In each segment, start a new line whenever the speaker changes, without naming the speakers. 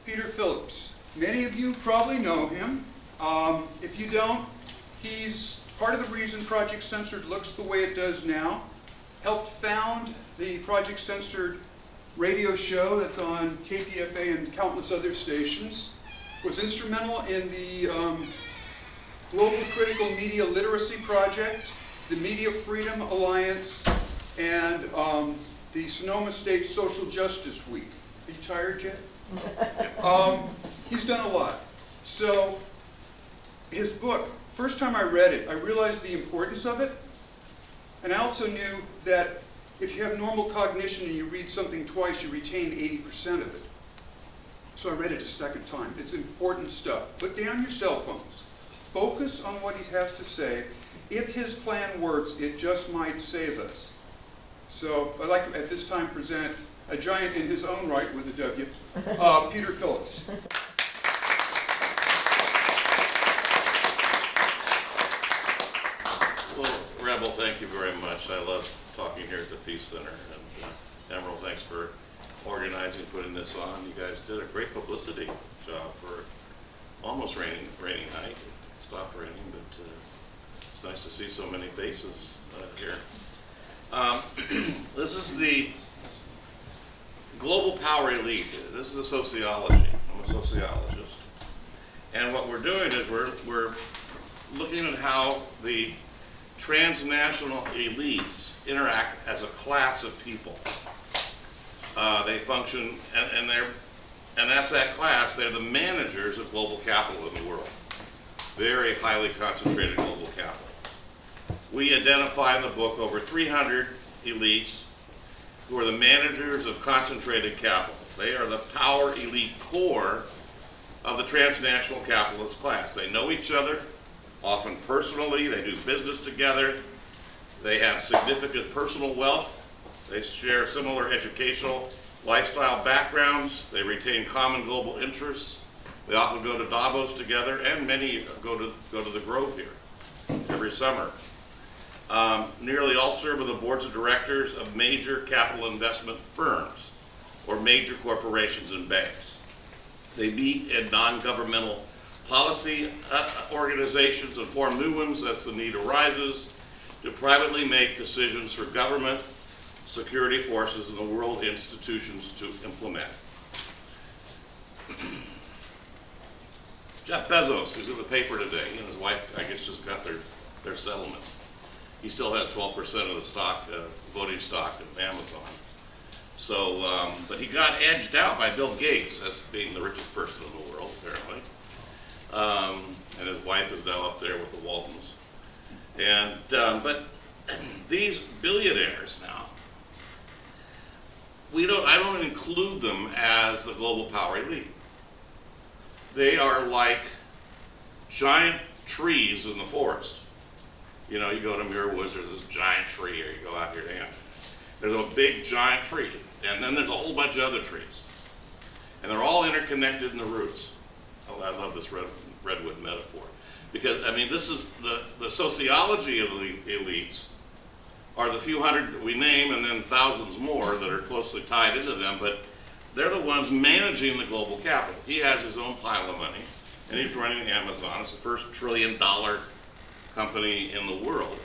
Peter Phillips. Many of you probably know him. If you don't, he's part of the reason Project Censored looks the way it does now. Helped found the Project Censored radio show that's on KPFA and countless other stations. Was instrumental in the Global Critical Media Literacy Project, the Media Freedom Alliance, and the Sonoma State Social Justice Week. Are you tired yet? He's done a lot. So his book, first time I read it, I realized the importance of it. And I also knew that if you have normal cognition and you read something twice, you retain 80% of it. So I read it a second time. It's important stuff. Put down your cell phones. Focus on what he has to say. If his plan works, it just might save us. So I'd like to, at this time, present a giant in his own right with a W, Peter Phillips.
Well, Rebel, thank you very much. I love talking here at the Peace Center. And Emerald, thanks for organizing, putting this on. You guys did a great publicity job for almost raining night. It stopped raining, but it's nice to see so many faces here. This is the global power elite. This is a sociology. I'm a sociologist. And what we're doing is we're looking at how the transnational elites interact as a class of people. They function, and that's that class. They're the managers of global capital in the world. Very highly concentrated global capital. We identify in the book over 300 elites who are the managers of concentrated capital. They are the power elite core of the transnational capitalist class. They know each other, often personally. They do business together. They have significant personal wealth. They share similar educational lifestyle backgrounds. They retain common global interests. They often go to Davos together, and many go to the Grove here every summer. Nearly all serve on the boards of directors of major capital investment firms or major corporations and banks. They meet in non-governmental policy organizations and form new ones as the need arises to privately make decisions for government, security forces, and the world institutions to implement. Jeff Bezos, who's in the paper today, he and his wife, I guess, just got their settlement. He still has 12% of the stock, voting stock of Amazon. So, but he got edged out by Bill Gates as being the richest person in the world, apparently. And his wife is now up there with the Waltons. And, but these billionaires now, I don't include them as the global power elite. They are like giant trees in the forest. You know, you go to Muir Woods, there's this giant tree, or you go out here to Hampton. There's a big giant tree, and then there's a whole bunch of other trees. And they're all interconnected in the roots. Oh, I love this redwood metaphor. Because, I mean, this is the sociology of the elites are the few hundred that we name, and then thousands more that are closely tied into them, but they're the ones managing the global capital. He has his own pile of money, and he's running Amazon. It's the first $1 trillion company in the world.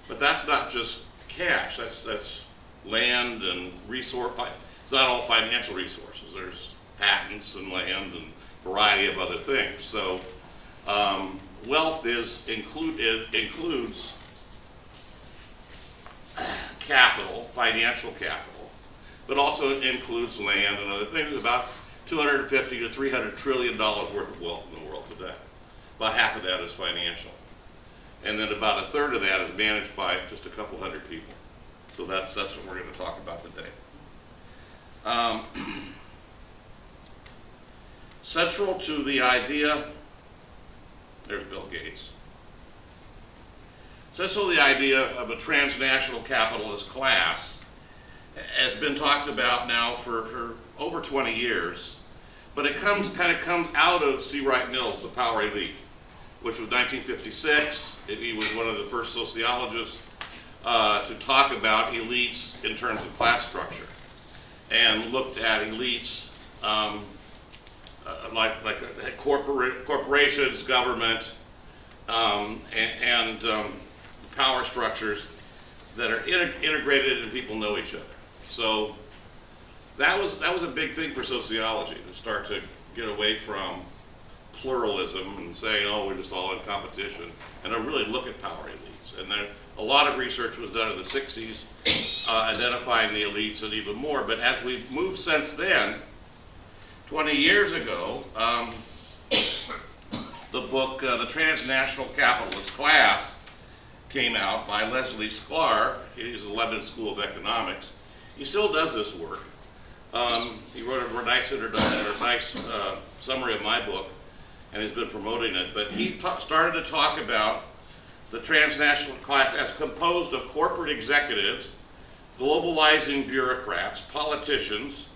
But that's not just cash, that's land and resource. It's not all financial resources. There's patents and land and a variety of other things. So wealth includes capital, financial capital, but also includes land and other things. About $250 to $300 trillion worth of wealth in the world today. About half of that is financial. And then about a third of that is managed by just a couple hundred people. So that's what we're going to talk about today. Central to the idea, there's Bill Gates. Central to the idea of a transnational capitalist class has been talked about now for over 20 years, but it kind of comes out of C. Wright Mills, The Power Elite, which was 1956. He was one of the first sociologists to talk about elites in terms of class structure, and looked at elites corporations, government, and power structures that are integrated and people know each other. So that was a big thing for sociology, to start to get away from pluralism and saying, oh, we're just all in competition, and to really look at power elites. And then a lot of research was done in the 60s, identifying the elites and even more. But as we've moved since then, 20 years ago, the book, The Transnational Capitalist Class, came out by Leslie Sklar. He's at the London School of Economics. He still does this work. He wrote a nice introduction, or a nice summary of my book, and he's been promoting it. But he started to talk about the transnational class as composed of corporate executives, globalizing bureaucrats, politicians,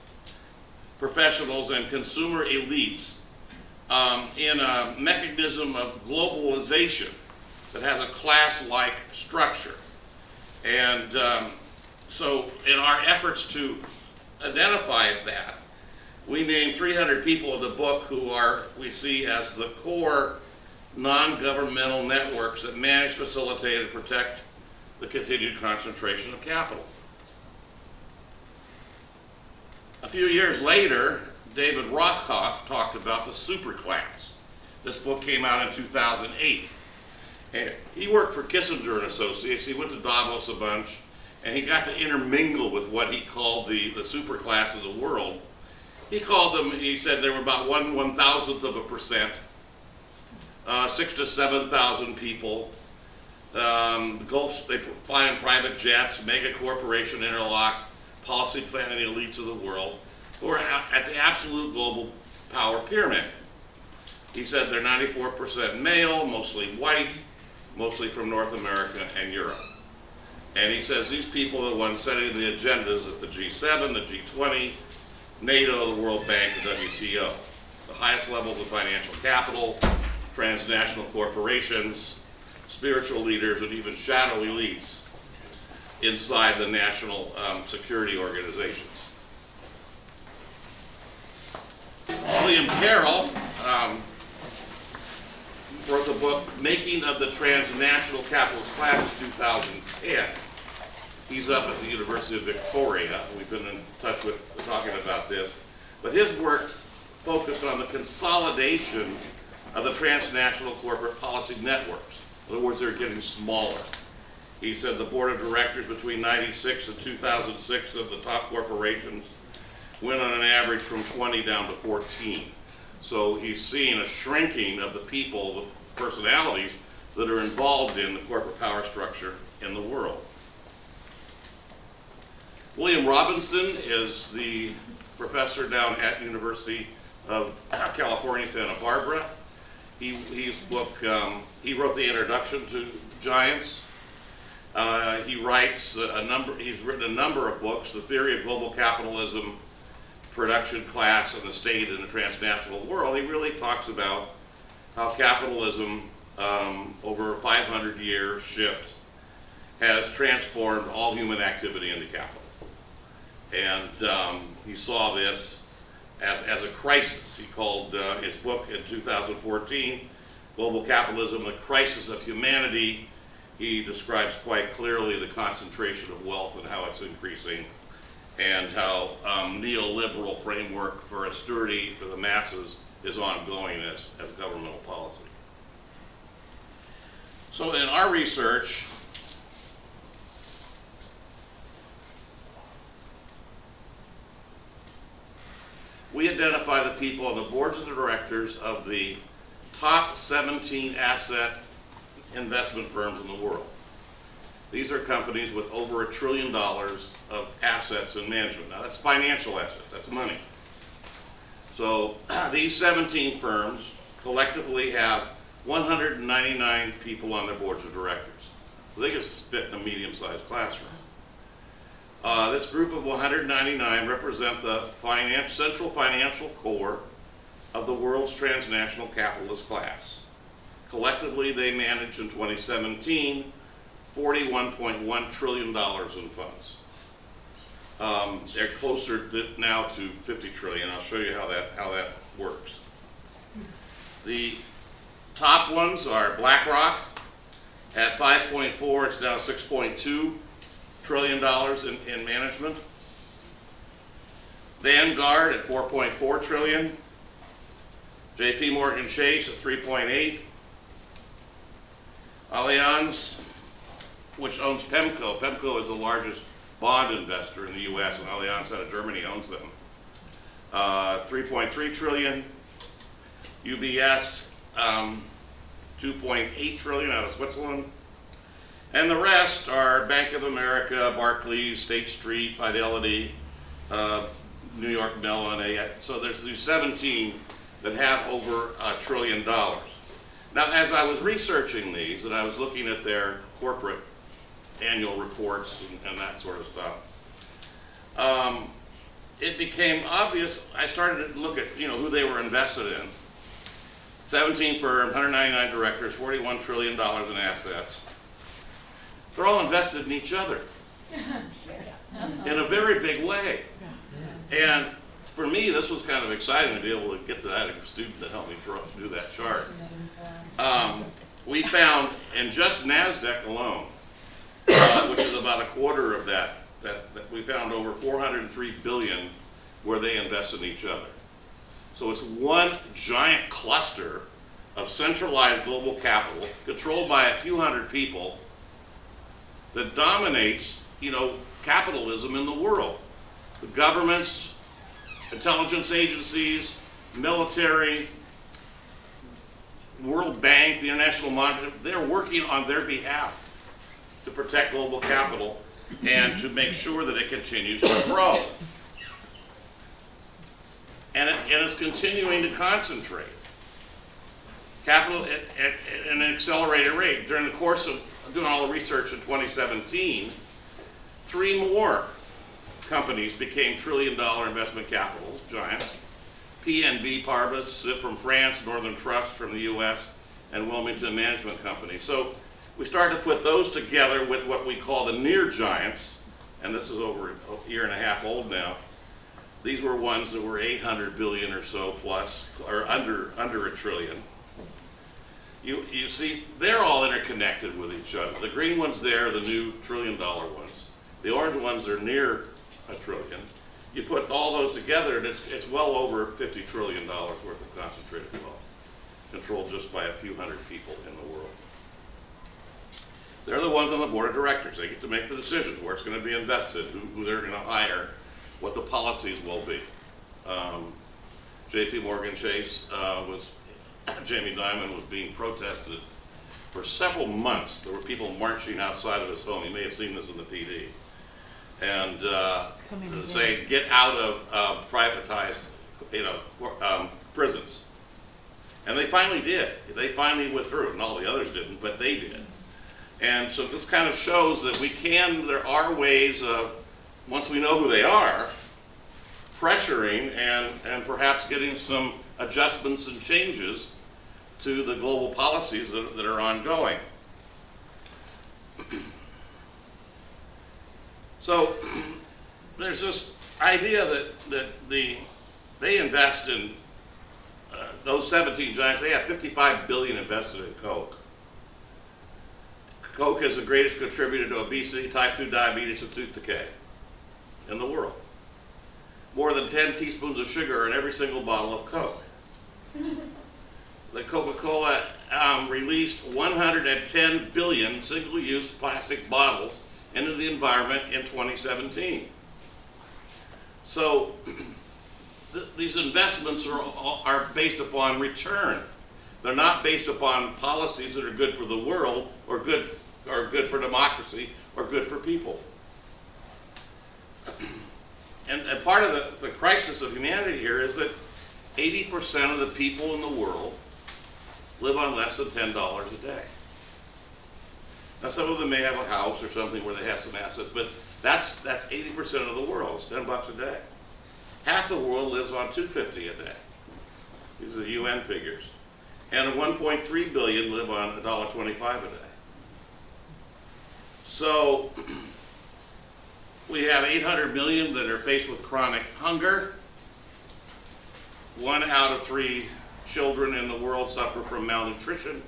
professionals, and consumer elites in a mechanism of globalization that has a class-like structure. And so in our efforts to identify that, we named 300 people in the book who we see as the core non-governmental networks that manage, facilitate, and protect the continued concentration of capital. A few years later, David Rothkopf talked about the superclass. This book came out in 2008. And he worked for Kissinger and Associates. He went to Davos a bunch, and he got to intermingle with what he called the superclass of the world. He called them, he said there were about 1/1000th of a percent, 6,000 to 7,000 people. They fly in private jets, mega corporation interlock, policy planning elites of the world, who are at the absolute global power pyramid. He said they're 94% male, mostly white, mostly from North America and Europe. And he says these people are the ones setting the agendas at the G7, the G20, NATO, the World Bank, the WTO. The highest levels of financial capital, transnational corporations, spiritual leaders, and even shadow elites inside the national security organizations. William Carroll wrote the book Making of the Transnational Capitalist Class in 2010. He's up at the University of Victoria. We've been in touch with talking about this. But his work focused on the consolidation of the transnational corporate policy networks. In other words, they're getting smaller. He said the board of directors between 96 and 2006 of the top corporations went on an average from 20 down to 14. So he's seeing a shrinking of the people, the personalities that are involved in the corporate power structure in the world. William Robinson is the professor down at University of California, Santa Barbara. He wrote the introduction to Giants. He's written a number of books, The Theory of Global Capitalism, Production Class, and the State in the Transnational World. He really talks about how capitalism, over a 500-year shift, has transformed all human activity into capital. And he saw this as a crisis. He called his book in 2014, Global Capitalism, The Crisis of Humanity. He describes quite clearly the concentration of wealth and how it's increasing, and how neoliberal framework for austerity for the masses is ongoing as governmental policy. So in our research, we identify the people on the boards of directors of the top 17 asset investment firms in the world. These are companies with over $1 trillion of assets in management. Now that's financial assets, that's money. So these 17 firms collectively have 199 people on their boards of directors. So they can fit in a medium-sized classroom. This group of 199 represent the central financial core of the world's transnational capitalist class. Collectively, they managed in 2017 $41.1 trillion in funds. They're closer now to 50 trillion. I'll show you how that works. The top ones are BlackRock at 5.4. It's now $6.2 trillion in management. Vanguard at 4.4 trillion. JP Morgan Chase at 3.8. Allianz, which owns PEMCO. PEMCO is the largest bond investor in the U.S., and Allianz out of Germany owns them. 3.3 trillion. UBS, 2.8 trillion out of Switzerland. And the rest are Bank of America, Barclays, State Street, Fidelity, New York Mellon. So there's these 17 that have over $1 trillion. Now, as I was researching these, and I was looking at their corporate annual reports and that sort of stuff, it became obvious. I started to look at who they were invested in. 17 firms, 199 directors, $41 trillion in assets. They're all invested in each other in a very big way. And for me, this was kind of exciting to be able to get to that student to help me do that chart. We found, in just NASDAQ alone, which is about a quarter of that we found over 403 billion where they invest in each other. So it's one giant cluster of centralized global capital controlled by a few hundred people that dominates, capitalism in the world. The governments, intelligence agencies, military, World Bank, the International Monetary, they're working on their behalf to protect global capital and to make sure that it continues to grow. And it's continuing to concentrate capital at an accelerated rate. During the course of doing all the research in 2017, 3 more companies became trillion-dollar investment capital giants. PNB Paribas from France, Northern Trust from the U.S., and Wilmington Management Company. So we started to put those together with what we call the near giants, and this is over a year and a half old now. These were ones that were 800 billion or so plus, or under $1 trillion. You see, they're all interconnected with each other. The green ones there are the new trillion-dollar ones. The orange ones are near $1 trillion. You put all those together, and it's well over $50 trillion worth of concentrated wealth, controlled just by a few hundred people in the world. They're the ones on the board of directors. They get to make the decisions where it's going to be invested, who they're going to hire, what the policies will be. JP Morgan Chase Jamie Dimon was being protested for several months. There were people marching outside of his home. You may have seen this in the PD. And saying, get out of privatized prisons. And they finally did. They finally withdrew, and all the others didn't, but they did. And so this kind of shows that there are ways of, once we know who they are, pressuring and perhaps getting some adjustments and changes to the global policies that are ongoing. So there's this idea that they invest in those 17 giants. They have 55 billion invested in Coke. Coke is the greatest contributor to obesity, type 2 diabetes, and tooth decay in the world. More than 10 teaspoons of sugar in every single bottle of Coke. The Coca-Cola released 110 billion single-use plastic bottles into the environment in 2017. So these investments are based upon return. They're not based upon policies that are good for the world or good for democracy or good for people. And part of the crisis of humanity here is that 80% of the people in the world live on less than $10 a day. Now, some of them may have a house or something where they have some assets, but that's 80% of the world. It's $10 a day. Half the world lives on $2.50 a day. These are the UN figures. And 1.3 billion live on $1.25 a day. So We have 800 million that are faced with chronic hunger. 1 out of 3 children in the world suffer from malnutrition.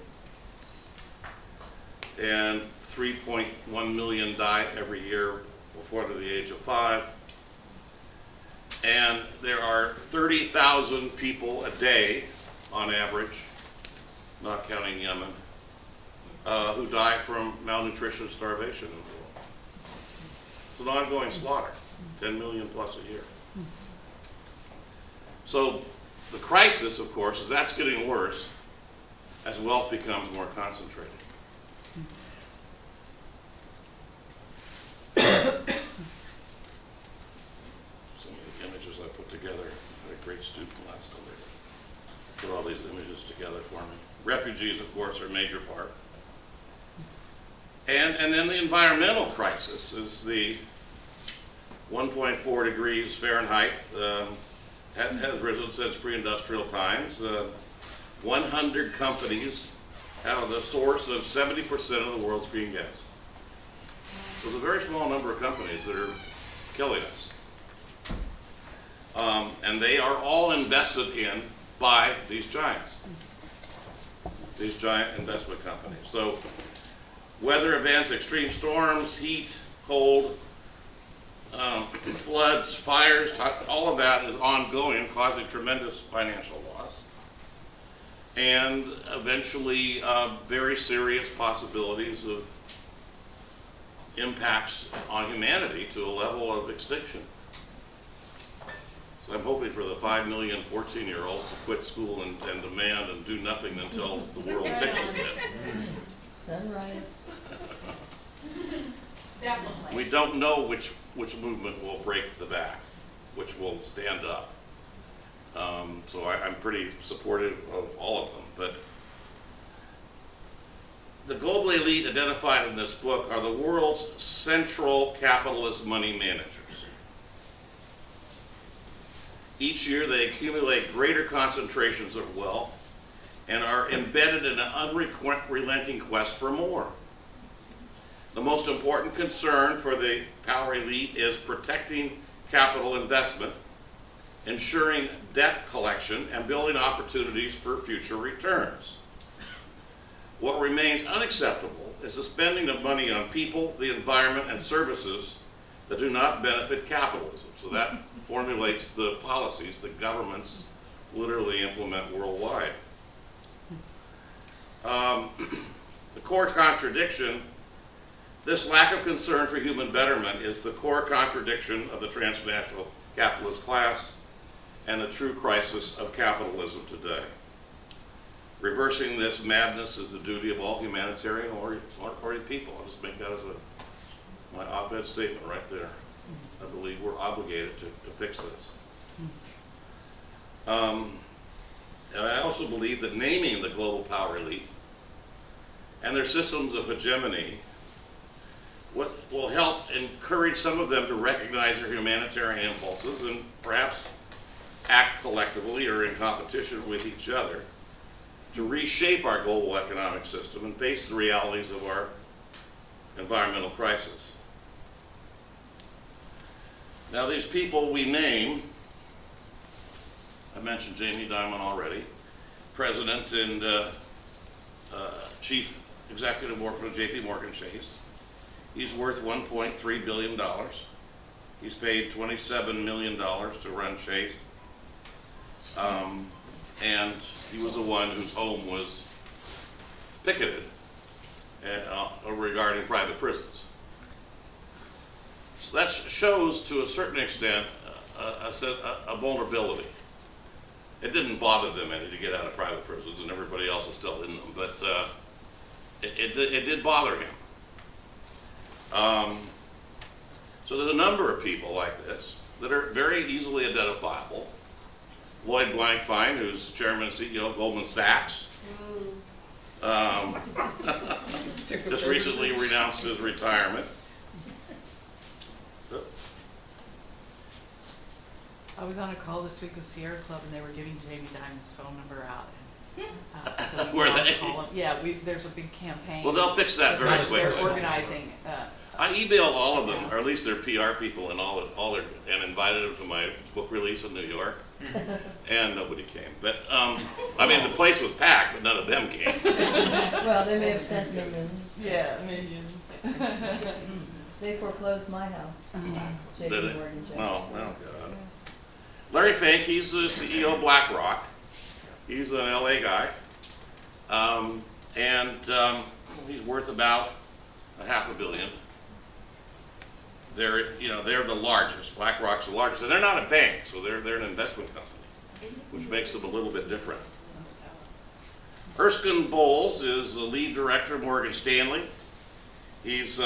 And 3.1 million die every year before the age of 5. And there are 30,000 people a day, on average, not counting Yemen, who die from malnutrition and starvation in the world. It's an ongoing slaughter, 10 million plus a year. So the crisis, of course, is that's getting worse as wealth becomes more concentrated. Some of the images I put together, I had a great student last summer put all these images together for me. Refugees, of course, are a major part. And then the environmental crisis is the 1.4 degrees Fahrenheit has risen since pre-industrial times. 100 companies are the source of 70% of the world's green gas. There's a very small number of companies that are killing us. And they are all invested in by these giants, these giant investment companies. So weather events, extreme storms, heat, cold, floods, fires, all of that is ongoing, causing tremendous financial loss. And eventually very serious possibilities of impacts on humanity to a level of extinction. So I'm hoping for the 5 million 14-year-olds to quit school and demand and do nothing until the world fixes it.
Sunrise.
Definitely.
We don't know which movement will break the back, which will stand up. So I'm pretty supportive of all of them. But the global elite identified in this book are the world's central capitalist money managers. Each year they accumulate greater concentrations of wealth and are embedded in an unrelenting quest for more. The most important concern for the power elite is protecting capital investment, ensuring debt collection, and building opportunities for future returns. What remains unacceptable is the spending of money on people, the environment, and services that do not benefit capitalism. So that formulates the policies that governments literally implement worldwide. The core contradiction, this lack of concern for human betterment is the core contradiction of the transnational capitalist class and the true crisis of capitalism today. Reversing this madness is the duty of all humanitarian-oriented people. I'll just make that as my op-ed statement right there. I believe we're obligated to fix this. And I also believe that naming the global power elite and their systems of hegemony will help encourage some of them to recognize their humanitarian impulses and perhaps act collectively or in competition with each other to reshape our global economic system and face the realities of our environmental crisis. Now these people we name, I mentioned Jamie Dimon already, President and Chief Executive Officer of JP Morgan Chase. He's worth $1.3 billion. He's paid $27 million to run Chase. And he was the one whose home was picketed regarding private prisons. So that shows to a certain extent a vulnerability. It didn't bother them any to get out of private prisons, and everybody else is still in them, but it did bother him. So there's a number of people like this that are very easily identifiable. Lloyd Blankfein, who's chairman and CEO of Goldman Sachs, just recently renounced his retirement.
I was on a call this week with Sierra Club, and they were giving Jamie Dimon's phone number out. So
Were
you
they?
call him. Yeah, there's a big campaign.
Well, they'll fix that very quickly.
They're organizing
I emailed all of them, or at least their PR people and and invited them to my book release in New York, and nobody came. But I mean, the place was packed, but none of them came.
Well, they may have sent millions.
Yeah, millions.
They foreclosed my house.
Did
JP
it?
Morgan Chase.
Oh, well, God. Larry Fink, he's the CEO of BlackRock. He's an LA guy, and he's worth about $500 million. They're the largest. BlackRock's the largest, and they're not a bank, so they're an investment company, which makes them a little bit different. Erskine Bowles is the lead director of Morgan Stanley. He's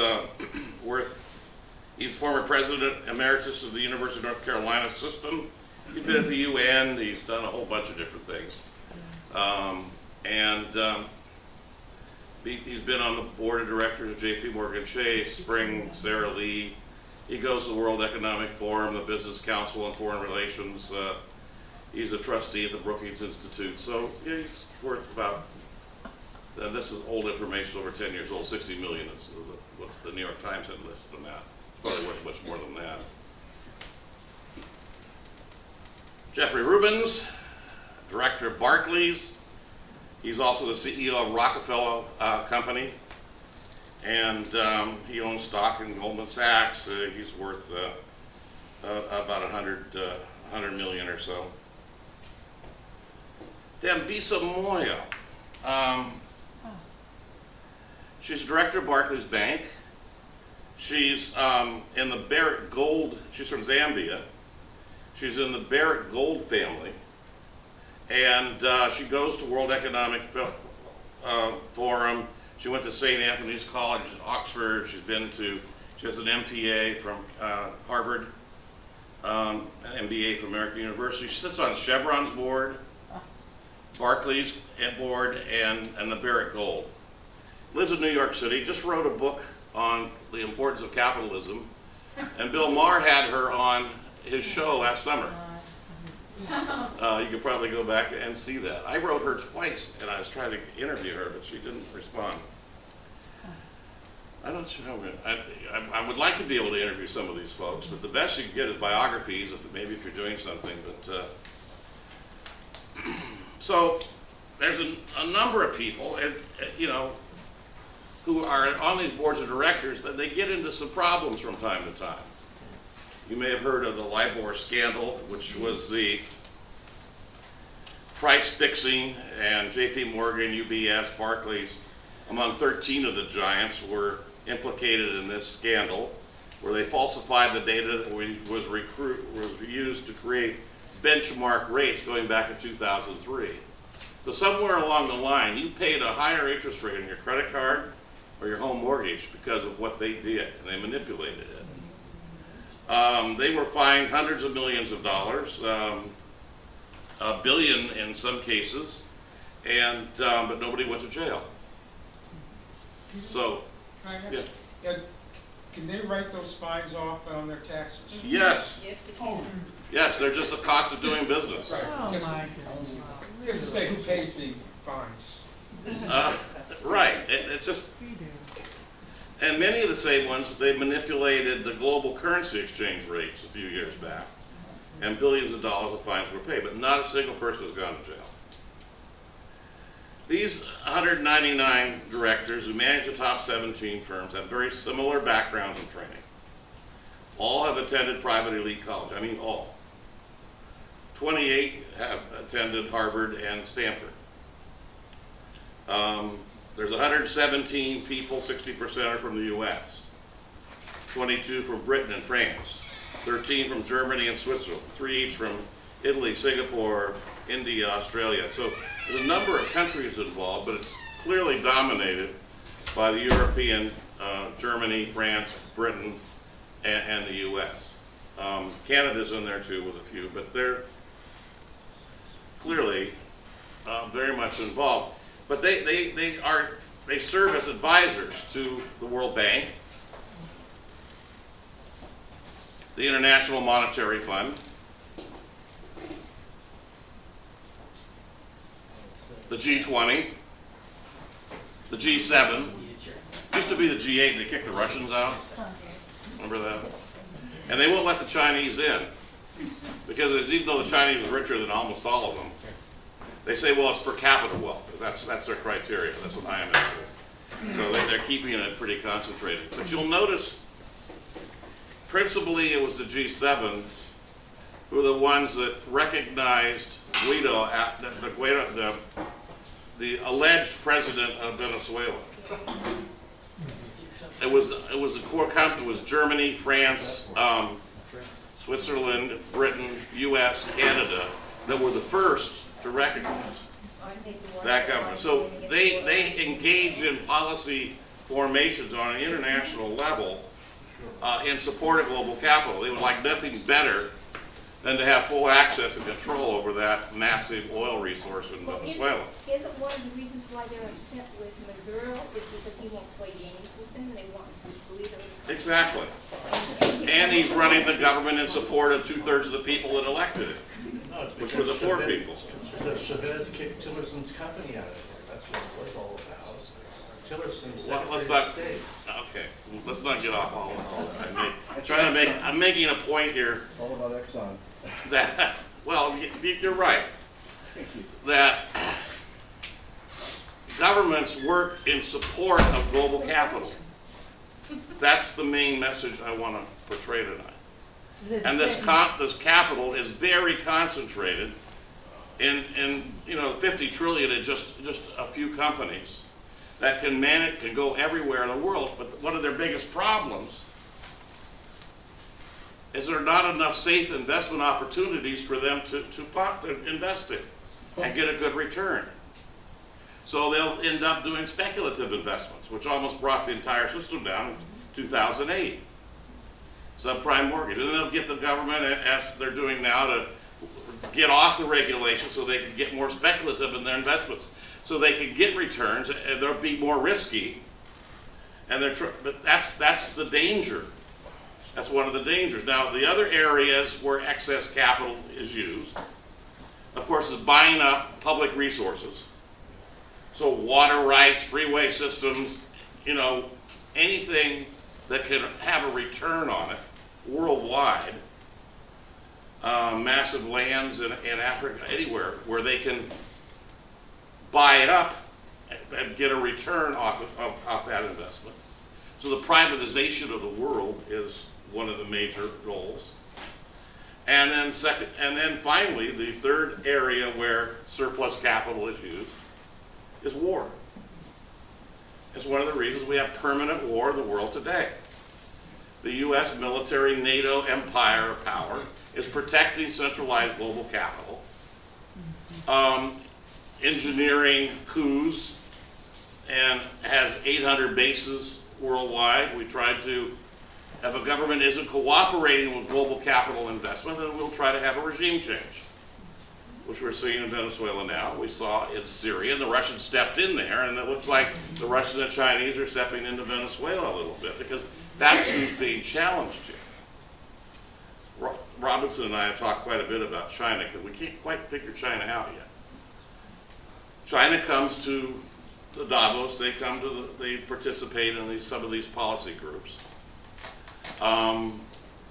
he's former president emeritus of the University of North Carolina system. He's been at the UN. He's done a whole bunch of different things, he's been on the board of directors of JP Morgan Chase, Spring, Sara Lee. He goes to the World Economic Forum, the Business Council on Foreign Relations. He's a trustee at the Brookings Institute. So yeah, he's worth about, and this is old information, over 10 years old, 60 million is what the New York Times had listed him at. It's probably worth much more than that. Jeffrey Rubens, director of Barclays. He's also the CEO of Rockefeller Company, and he owns stock in Goldman Sachs. He's worth about 100 million or so. Dambisa Moyo. She's director of Barclays Bank. She's in the Barrick Gold. She's from Zambia. She's in the Barrick Gold family. And she goes to World Economic Forum. She went to St. Anthony's College in Oxford. She has an MPA from Harvard, an MBA from American University. She sits on Chevron's board, Barclays board, and the Barrick Gold. Lives in New York City. Just wrote a book on the importance of capitalism. And Bill Maher had her on his show last summer. You could probably go back and see that. I wrote her twice, and I was trying to interview her, but she didn't respond. I'm not sure how I would like to be able to interview some of these folks, but the best you can get is biographies, maybe if you're doing something. But so there's a number of people, and who are on these boards of directors, but they get into some problems from time to time. You may have heard of the LIBOR scandal, which was the price fixing, and JP Morgan, UBS, Barclays, among 13 of the giants were implicated in this scandal, where they falsified the data that was used to create benchmark rates going back to 2003. So somewhere along the line, you paid a higher interest rate on your credit card or your home mortgage because of what they did, and they manipulated it. They were fined hundreds of millions of dollars, $1 billion in some cases, and but nobody went to jail. So,
yeah. Can they write those fines off on their taxes?
yes,
Yes, they can.
yes, they're just a cost of doing business.
Right.
Oh
Just-
my goodness.
Just to say who pays the fines.
Right, it's just,
We do.
and many of the same ones, they manipulated the global currency exchange rates a few years back, and billions of dollars of fines were paid, but not a single person has gone to jail. These 199 directors who manage the top 17 firms have very similar backgrounds and training. All have attended private elite college, I mean all. 28 have attended Harvard and Stanford. There's 117 people, 60% are from the US, 22 from Britain and France, 13 from Germany and Switzerland, 3 each from Italy, Singapore, India, Australia. So there's a number of countries involved, but it's clearly dominated by the European, Germany, France, Britain, and the US. Canada's in there too with a few, but they're clearly very much involved. But they serve as advisors to the World Bank, the International Monetary Fund, the G20, the G7. G7 used to be the G8, they kicked the Russians out. Remember that? And they won't let the Chinese in. Because even though the Chinese was richer than almost all of them, they say, well, it's per capita wealth. That's their criteria. That's what IMF is. So they're keeping it pretty concentrated. But you'll notice, principally it was the G7 who were the ones that recognized Guaido, the alleged president of Venezuela. It was the core country. It was Germany, France, Switzerland, Britain, U.S., Canada that were the first to recognize that government. So they engage in policy formations on an international level in support of global capital. They would like nothing better than to have full access and control over that massive oil resource in Venezuela.
Isn't one of the reasons why they're upset with Maduro is because he won't play games with them and they want him to believe it?
Exactly. And he's running the government in support of 2/3 of the people that elected him, which were the poor people.
Chavez kicked Tillerson's company out of there. That's what it was all about. Tillerson,
Well, let's
Secretary
not.
of State.
Okay, let's not get off all of that. I'm making a point here
It's all about Exxon.
that, well, you're right, that governments work in support of global capital. That's the main message I want to portray tonight. And this capital is very concentrated in 50 trillion in just a few companies that can go everywhere in the world. But one of their biggest problems is there are not enough safe investment opportunities for them to invest in and get a good return. So they'll end up doing speculative investments, which almost brought the entire system down in 2008. Subprime mortgage. And they'll get the government, as they're doing now, to get off the regulation so they can get more speculative in their investments. So they can get returns, and they'll be more risky. But that's the danger. That's one of the dangers. Now, the other areas where excess capital is used, of course, is buying up public resources. So water rights, freeway systems, anything that can have a return on it worldwide. Massive lands in Africa, anywhere where they can buy it up and get a return off that investment. So the privatization of the world is one of the major goals. And then finally, the third area where surplus capital is used is war. It's one of the reasons we have permanent war in the world today. The U.S. military NATO empire of power is protecting centralized global capital, engineering coups, and has 800 bases worldwide. We tried to, if a government isn't cooperating with global capital investment, then we'll try to have a regime change, which we're seeing in Venezuela now. We saw in Syria, and the Russians stepped in there, and it looks like the Russians and Chinese are stepping into Venezuela a little bit, because that's who's being challenged here. Robinson and I have talked quite a bit about China, because we can't quite figure China out yet. China comes to the Davos, they participate in some of these policy groups.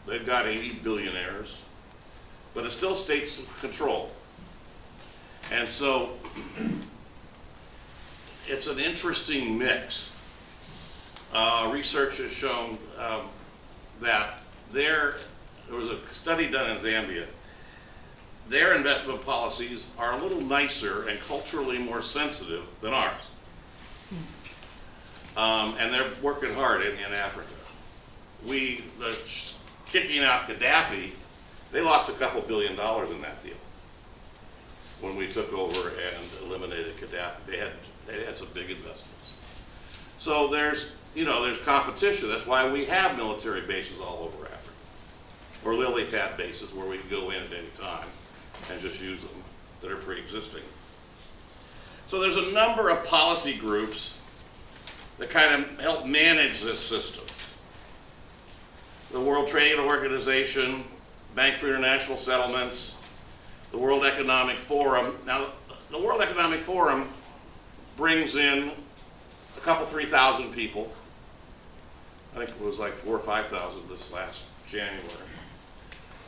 They've got 80 billionaires, but it's still state control. And so it's an interesting mix. Research has shown that there was a study done in Zambia. Their investment policies are a little nicer and culturally more sensitive than ours. And they're working hard in Africa. Kicking out Gaddafi, they lost a couple $2 billion in that deal. When we took over and eliminated Gaddafi, they had some big investments. So there's competition. That's why we have military bases all over Africa, or lily pad bases where we can go in at any time and just use them that are pre-existing. So there's a number of policy groups that kind of help manage this system. The World Trade Organization, Bank for International Settlements, the World Economic Forum. Now, the World Economic Forum brings in a couple, 3,000 people I think it was like 4,000 or 5,000 this last January.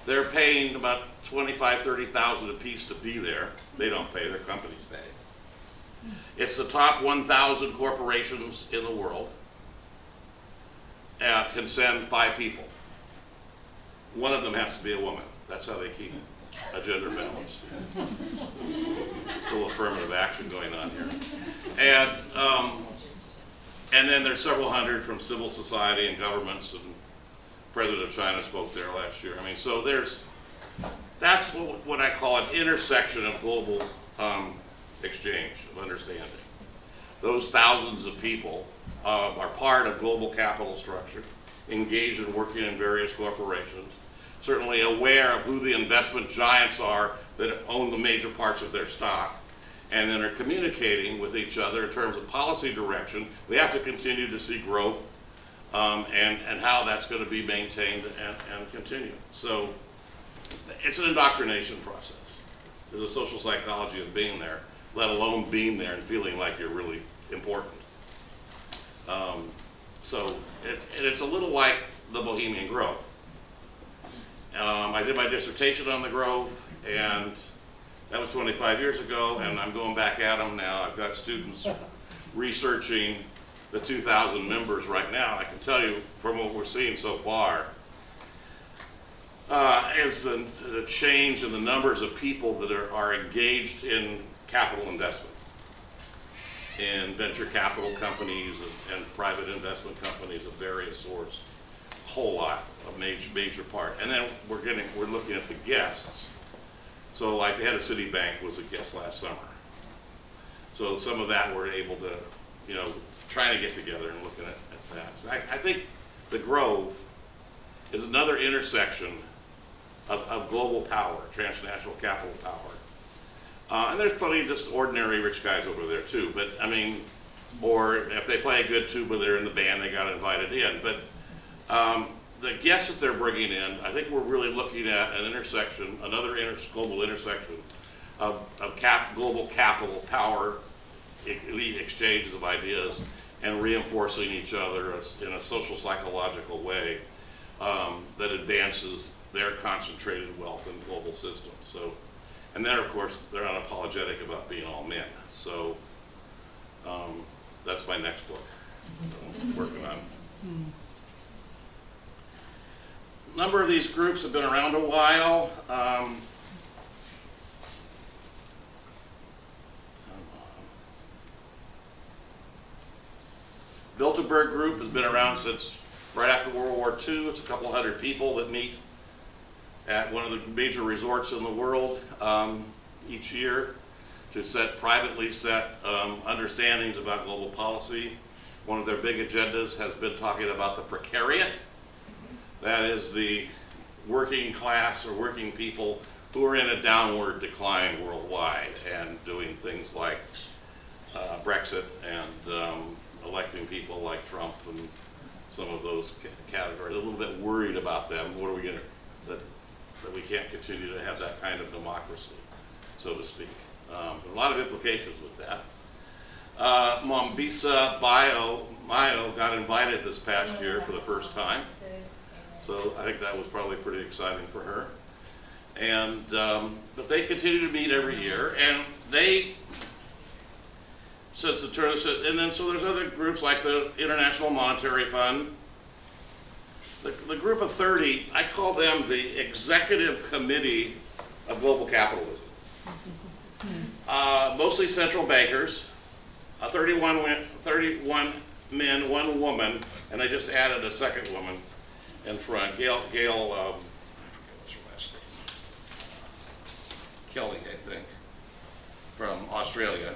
They're paying about 25,000, 30,000 apiece to be there. They don't pay, their companies pay. It's the top 1,000 corporations in the world can send 5 people. One of them has to be a woman. That's how they keep a gender balance. A little affirmative action going on here. And then there's several hundred from civil society and governments, and President of China spoke there last year. I mean, so that's what I call an intersection of global exchange, of understanding. Those thousands of people are part of global capital structure, engaged in working in various corporations, certainly aware of who the investment giants are that own the major parts of their stock, and then are communicating with each other in terms of policy direction. We have to continue to see growth and how that's going to be maintained and continue. So it's an indoctrination process. There's a social psychology of being there, let alone being there and feeling like you're really important. So it's a little like the Bohemian Grove. I did my dissertation on the Grove, and that was 25 years ago, and I'm going back at them now. I've got students researching the 2,000 members right now. I can tell you from what we're seeing so far is the change in the numbers of people that are engaged in capital investment, in venture capital companies and private investment companies of various sorts. A whole lot, a major part. And then we're looking at the guests. So like the head of Citibank was a guest last summer. So some of that we're able to, trying to get together and looking at that. So I think the Grove is another intersection of global power, transnational capital power. And there's plenty of just ordinary rich guys over there too, but I mean, or if they play a good tuba, they're in the band, they got invited in. But the guests that they're bringing in, I think we're really looking at an intersection, another global intersection of global capital power, elite exchanges of ideas, and reinforcing each other in a social psychological way that advances their concentrated wealth in global systems. So, and then of course they're unapologetic about being all men. So that's my next book that I'm working on. A number of these groups have been around a while. Bilderberg Group has been around since right after World War II. It's a couple hundred people that meet at one of the major resorts in the world each year to privately set understandings about global policy. One of their big agendas has been talking about the precariat. That is the working class or working people who are in a downward decline worldwide and doing things like Brexit and electing people like Trump and some of those categories. A little bit worried about them. What are we going to, that we can't continue to have that kind of democracy, so to speak. A lot of implications with that. Mombisa Mayo got invited this past year for the first time. So I think that was probably pretty exciting for her. And, but they continue to meet every year, and since the turn, and then so there's other groups like the International Monetary Fund. The group of 30, I call them the Executive Committee of Global Capitalism. Mostly central bankers, 31 men, 1 woman, and they just added a second woman in front. Gail, I forget what's her last name. Kelly, I think, from Australia.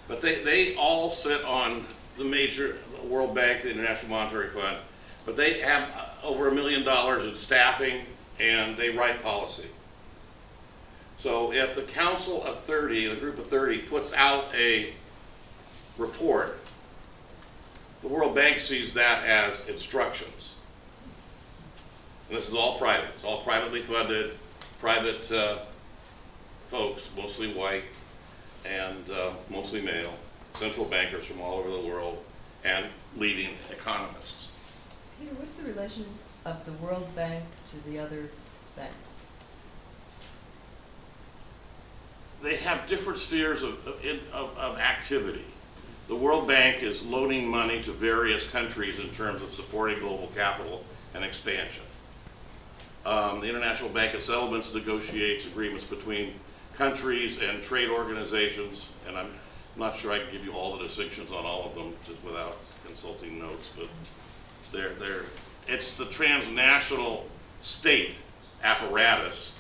But they all sit on the major World Bank, the International Monetary Fund, but they have over $1 million in staffing, and they write policy. So if the Council of 30, the group of 30, puts out a report, the World Bank sees that as instructions. And this is all private. It's all privately funded, private folks, mostly white and mostly male. central bankers from all over the world, and leading economists.
Peter, what's the relation of the World Bank to the other banks?
They have different spheres of activity. The World Bank is loaning money to various countries in terms of supporting global capital and expansion. The International Bank of Settlements negotiates agreements between countries and trade organizations, and I'm not sure I can give you all the distinctions on all of them just without consulting notes, but it's the transnational state apparatus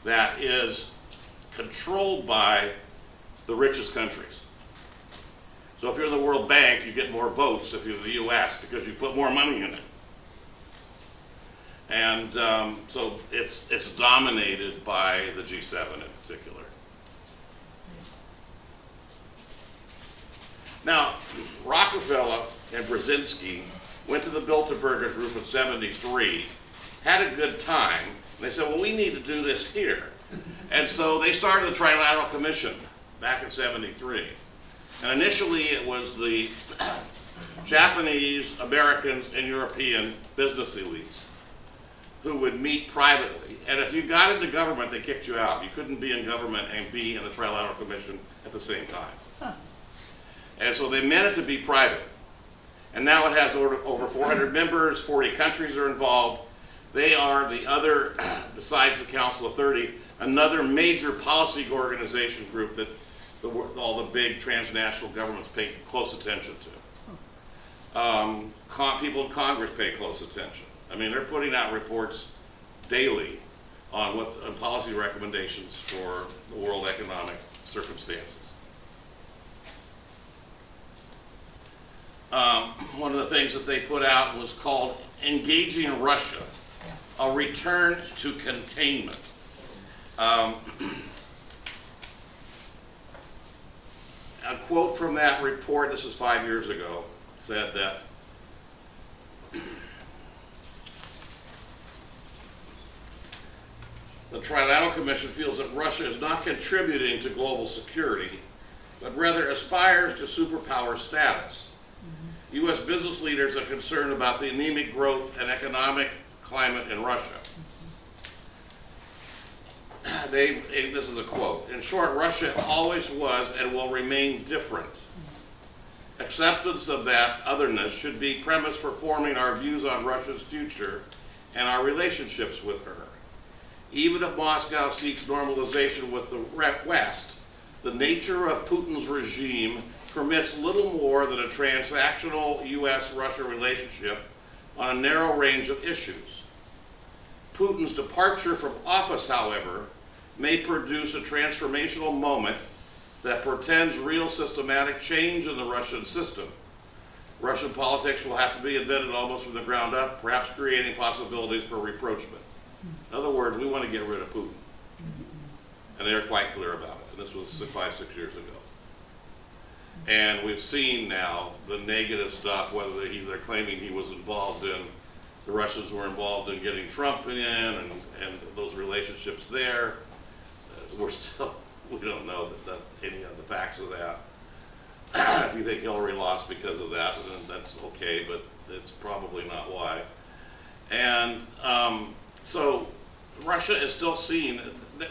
that is controlled by the richest countries. So if you're the World Bank, you get more votes if you're the US because you put more money in it. And so it's dominated by the G7 in particular. Now, Rockefeller and Brzezinski went to the Bilderberger group in '73, had a good time. They said, well, we need to do this here. And so they started the Trilateral Commission back in '73. And initially it was the Japanese, Americans, and European business elites who would meet privately. And if you got into government, they kicked you out. You couldn't be in government and be in the Trilateral Commission at the same time.
Huh.
And so they meant it to be private. And now it has over 400 members, 40 countries are involved. They are the other, besides the Council of 30, another major policy organization group that all the big transnational governments pay close attention to. People in Congress pay close attention. I mean, they're putting out reports daily on policy recommendations for the world economic circumstances. One of the things that they put out was called Engaging Russia, a Return to Containment. A quote from that report, this is 5 years ago, said that the Trilateral Commission feels that Russia is not contributing to global security, but rather aspires to superpower status. U.S. business leaders are concerned about the anemic growth and economic climate in Russia. This is a quote. In short, Russia always was and will remain different. Acceptance of that otherness should be premise for forming our views on Russia's future and our relationships with her. Even if Moscow seeks normalization with the West, the nature of Putin's regime permits little more than a transactional U.S.-Russia relationship on a narrow range of issues. Putin's departure from office, however, may produce a transformational moment that portends real systematic change in the Russian system. Russian politics will have to be invented almost from the ground up, perhaps creating possibilities for rapprochement. In other words, we want to get rid of Putin. And they're quite clear about it. And this was 5, 6 years ago. And we've seen now the negative stuff, whether they're claiming he was involved in, the Russians were involved in getting Trump in and those relationships there. We don't know that any of the facts of that. If you think Hillary lost because of that, then that's okay, but it's probably not why. And so Russia is still seen,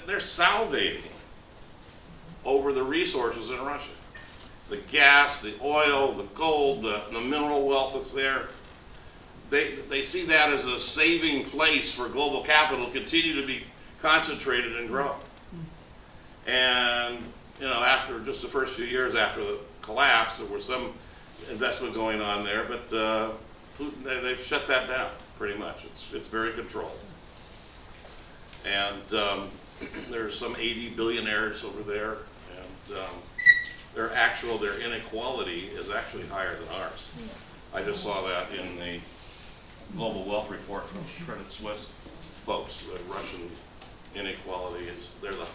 they're salivating over the resources in Russia. The gas, the oil, the gold, the mineral wealth that's there. They see that as a saving place for global capital to continue to be concentrated and grow. And, after just the first few years after the collapse, there was some investment going on there, but Putin, they've shut that down pretty much. It's very controlled. And there's some 80 billionaires over there, and their inequality is actually higher than ours. I just saw that in the Global Wealth Report from Credit Suisse folks. The Russian inequality they're the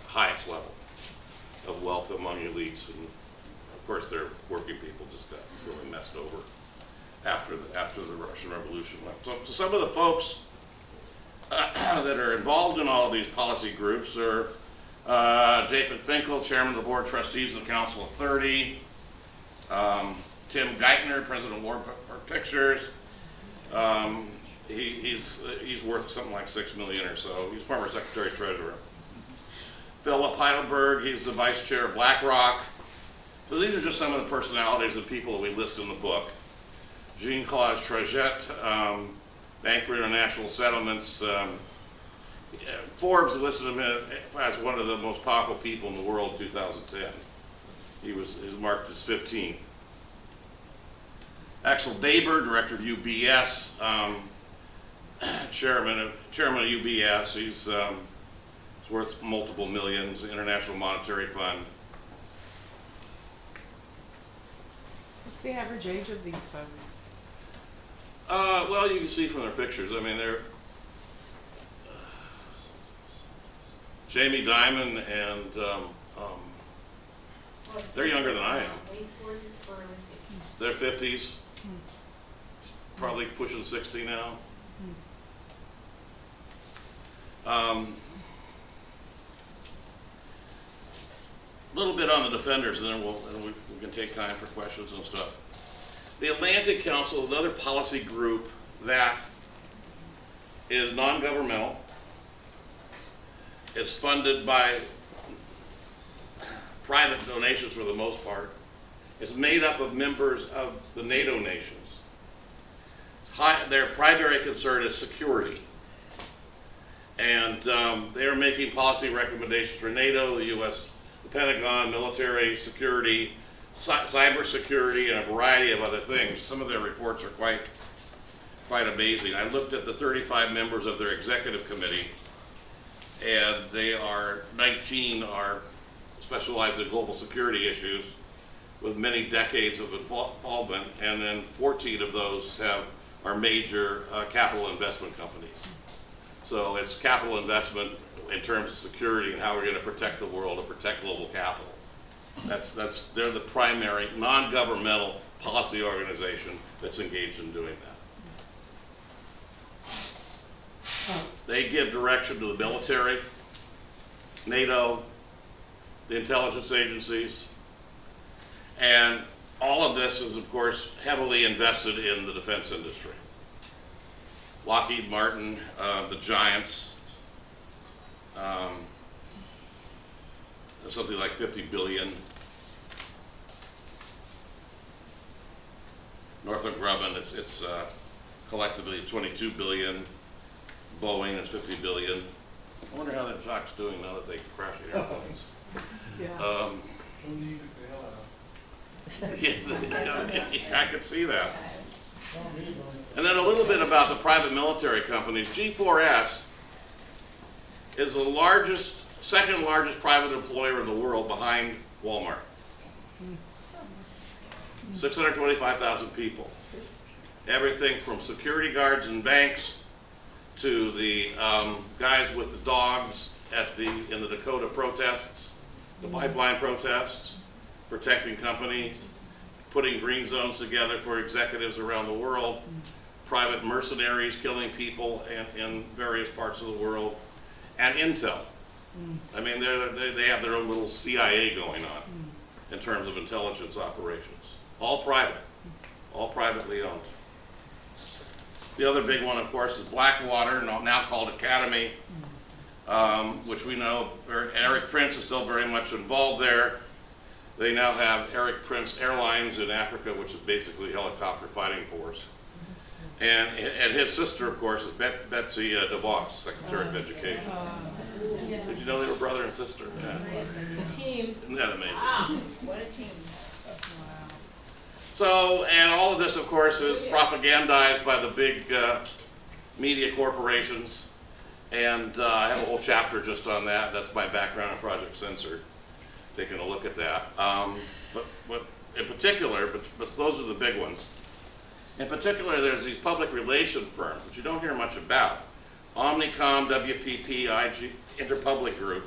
highest level of wealth among elites, and of course their working people just got really messed over after the Russian Revolution. So some of the folks that are involved in all of these policy groups are Jacob Finkel, chairman of the board of trustees of the Council of 30, Tim Geithner, president of War Pictures. He's worth something like $6 million or so. He's former secretary treasurer. Philip Heidelberg, he's the vice chair of BlackRock. So these are just some of the personalities of people that we list in the book. Jean-Claude Trajette, Bank for International Settlements. Forbes listed him as one of the most powerful people in the world in 2010. He was marked as 15th. Axel Daber, director of UBS, chairman of UBS. He's worth multiple millions. International Monetary Fund.
What's the average age of these folks?
Well, you can see from their pictures. I mean, they're Jamie Dimon and they're younger than I am.
Late 40s, early 50s.
They're 50s, probably pushing 60 now. A little bit on the defenders, and then we can take time for questions and stuff. The Atlantic Council, another policy group that is non-governmental. It's funded by private donations for the most part. It's made up of members of the NATO nations. Their primary concern is security. And they're making policy recommendations for NATO, the U.S., the Pentagon, military security, cyber security, and a variety of other things. Some of their reports are quite amazing. I looked at the 35 members of their executive committee, and 19 are specialized in global security issues with many decades of involvement, and then 14 of those are major capital investment companies. So it's capital investment in terms of security and how we're going to protect the world and protect global capital. They're the primary non-governmental policy organization that's engaged in doing that. They give direction to the military, NATO, the intelligence agencies, and all of this is, of course, heavily invested in the defense industry. Lockheed Martin, the giants, something like $50 billion. Northrop Grumman, it's collectively $22 billion. Boeing is $50 billion. I wonder how that stock's doing now that they crash the airplanes.
Yeah.
I could see that. And then a little bit about the private military companies. G4S is the second largest private employer in the world behind Walmart. 625,000 people. Everything from security guards in banks to the guys with the dogs in the Dakota protests, the pipeline protests, protecting companies, putting green zones together for executives around the world, private mercenaries killing people in various parts of the world, and Intel. I mean, they have their own little CIA going on in terms of intelligence operations. All private, all privately owned. The other big one, of course, is Blackwater, now called Academy, which we know Eric Prince is still very much involved there. They now have Eric Prince Airlines in Africa, which is basically a helicopter fighting force. And his sister, of course, is Betsy DeVos, Secretary of Education. Did you know they were brother and sister? Yeah.
The team.
Isn't that amazing?
Ah, what a team.
So, and all of this, of course, is propagandized by the big media corporations. And I have a whole chapter just on that. That's my background on Project Censored, taking a look at that. But in particular, but those are the big ones. In particular, there's these public relation firms, which you don't hear much about. Omnicom, WPP, IG, Interpublic Group.